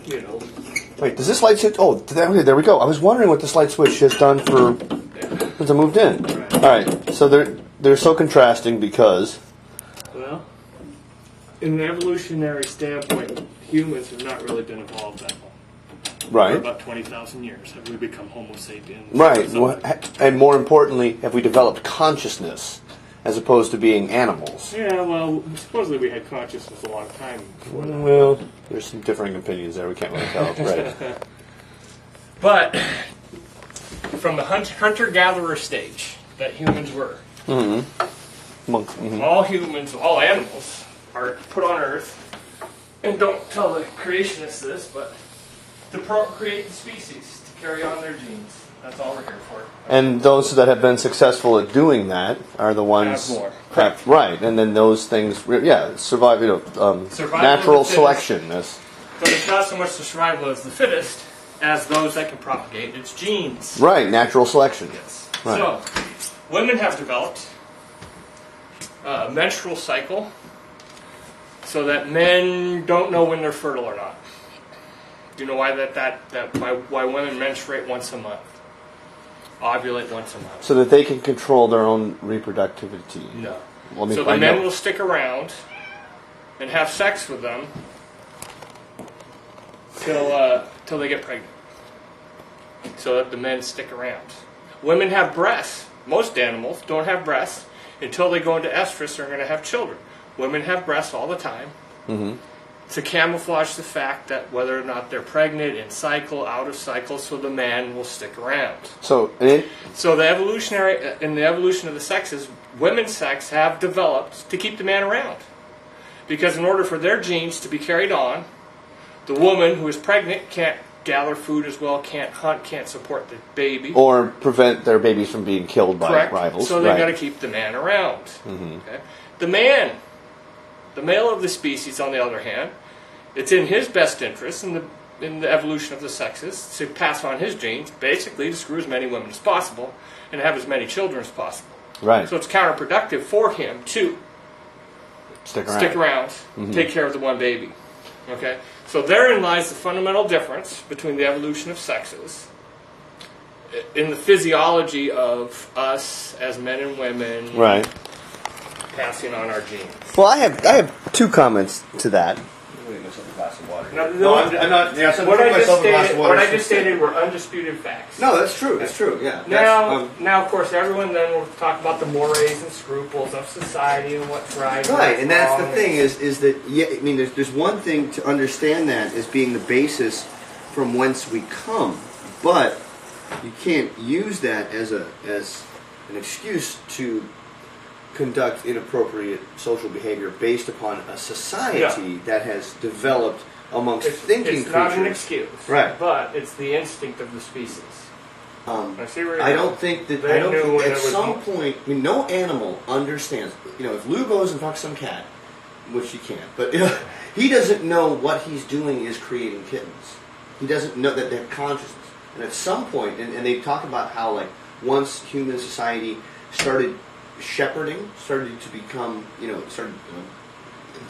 you know. Wait, does this light switch? Oh, there we go. I was wondering what this light switch has done for since I moved in. Right. All right, so they're so contrasting because. Well, in an evolutionary standpoint, humans have not really been evolved that long. Right. For about 20,000 years have we become Homo sapiens. Right, and more importantly, have we developed consciousness as opposed to being animals? Yeah, well, supposedly we had consciousness a long time before that. Well, there's some differing opinions there. We can't really tell. Right. But from the hunter-gatherer stage that humans were, all humans, all animals, are put on Earth, and don't tell the creationists this, but to procreate the species, to carry on their genes. That's all we're here for. And those that have been successful at doing that are the ones Have more. Correct. Right, and then those things, survive. Survival Natural of the selection. But it's not so much the survival of the fittest as those that can propagate its genes. Right, natural selection. Yes. Right. So, women have developed a menstrual cycle so that men don't know when they're fertile or not. Do you know why why women menstruate once a month? Ovulate once a month. So that they can control their own reproductivity. No. Well, So the men will stick around and have sex with them till they get pregnant. So that the men stick around. Women have breasts. Most animals don't have breasts until they go into estrus. They're going to have children. Women have breasts all the time. Mm-hmm. To camouflage the fact that whether or not they're pregnant, in cycle, out of cycle, so the man will stick around. So the in the evolution of the sexes, women's sex have developed to keep the man around. Because in order for their genes to be carried on, the woman who is pregnant can't gather food as well, can't hunt, can't support the baby. Or prevent their babies from being killed by Correct. rivals. So they've got to keep the man around. Mm-hmm. Okay? The male of the species, on the other hand, it's in his best interest in the evolution of the sexes to pass on his genes, basically to screw as many women as possible and have as many children as possible. Right. So it's counterproductive for him to stick around, mm-hmm. take care of the one baby. Okay? So therein lies the fundamental difference between the evolution of sexes in the physiology of us as men and women. Right. Passing on our genes. Well, I have two comments to that. What I just stated were undisputed facts. No, that's true. That's true. Yeah. Now, of course, everyone then will talk about the mores and scruples of society and what's right. Right, and that's the thing is that I mean, there's one thing to understand that as being the basis from whence we come, but you can't use that as an excuse to conduct inappropriate social behavior based upon a society that has developed amongst thinking creatures. It's not an excuse, right? But it's the instinct of the species. I don't think at some point, I mean, no animal understands. If Lou goes and fucks some cat, which he can't, but he doesn't know what he's doing is creating kittens. He doesn't know that they have consciousness. And at some point, and they talk about how once human society started shepherding, started to become,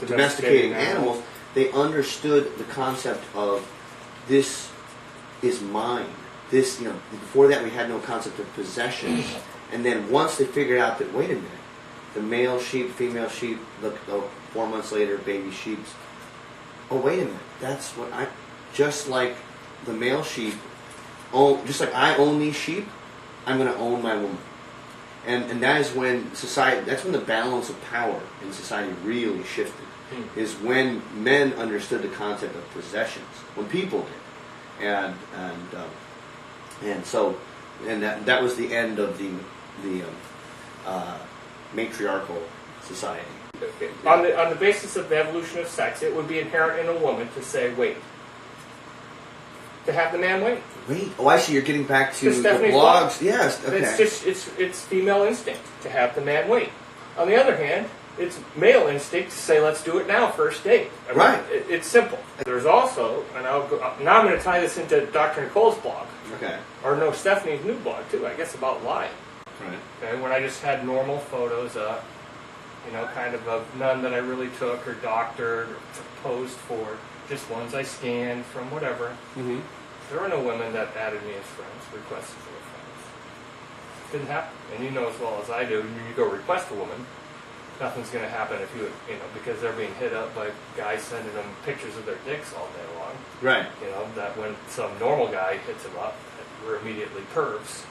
domesticating animals, they understood the concept of this is mine. This, before that we had no concept of possession. And then once they figured out that, wait a minute, the male sheep, female sheep, 4 months later, baby sheeps. Oh, wait a minute, that's what just like the male sheep, just like I own these sheep, I'm going to own my woman. And that is when that's when the balance of power in society really shifted. Is when men understood the concept of possessions, when people did, and that was the end of the matriarchal society. On the basis of the evolution of sex, it would be inherent in a woman to say, wait. To have the man wait. Wait. Oh, I see. You're getting back to the blogs. Yes. Okay. It's female instinct to have the man wait. On the other hand, it's male instinct to say, let's do it now, first date. Right. It's simple. There's also, and now I'm going to tie this into Dr. Nicole's blog. Okay. Or no, Stephanie's new blog too. I guess about lying. Right. Okay. When I just had normal photos up, kind of none that I really took or doctored or posed for. just ones I scanned from whatever. Mm-hmm. There were no women that added me as friends, requested for friends. Didn't happen. And you know as well as I do, you go request a woman, nothing's going to happen if you know, because they're being hit up by guys sending them pictures of their dicks all day long. Right. You know, that when some normal guy hits them up, we're immediately pervs.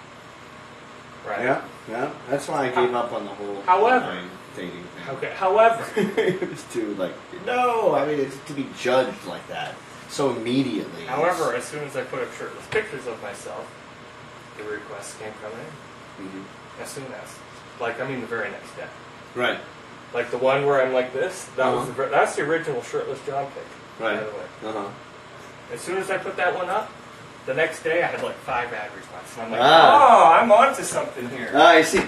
Right? Yeah. That's why I gave up on the whole However, dating thing. okay. However, It's too, like, no, I mean, it's to be judged like that so immediately. however, as soon as I put up shirtless pictures of myself, the requests came coming in. Mm-hmm. As soon as, like, I mean, the very next day. Right. Like the one where I'm like this. That Uh-huh. was that's the original shirtless John pic. Right. By the way. Uh-huh. As soon as I put that one up, the next day I had like 5 ad requests, and I'm like, Ah. oh, I'm onto something here. I see.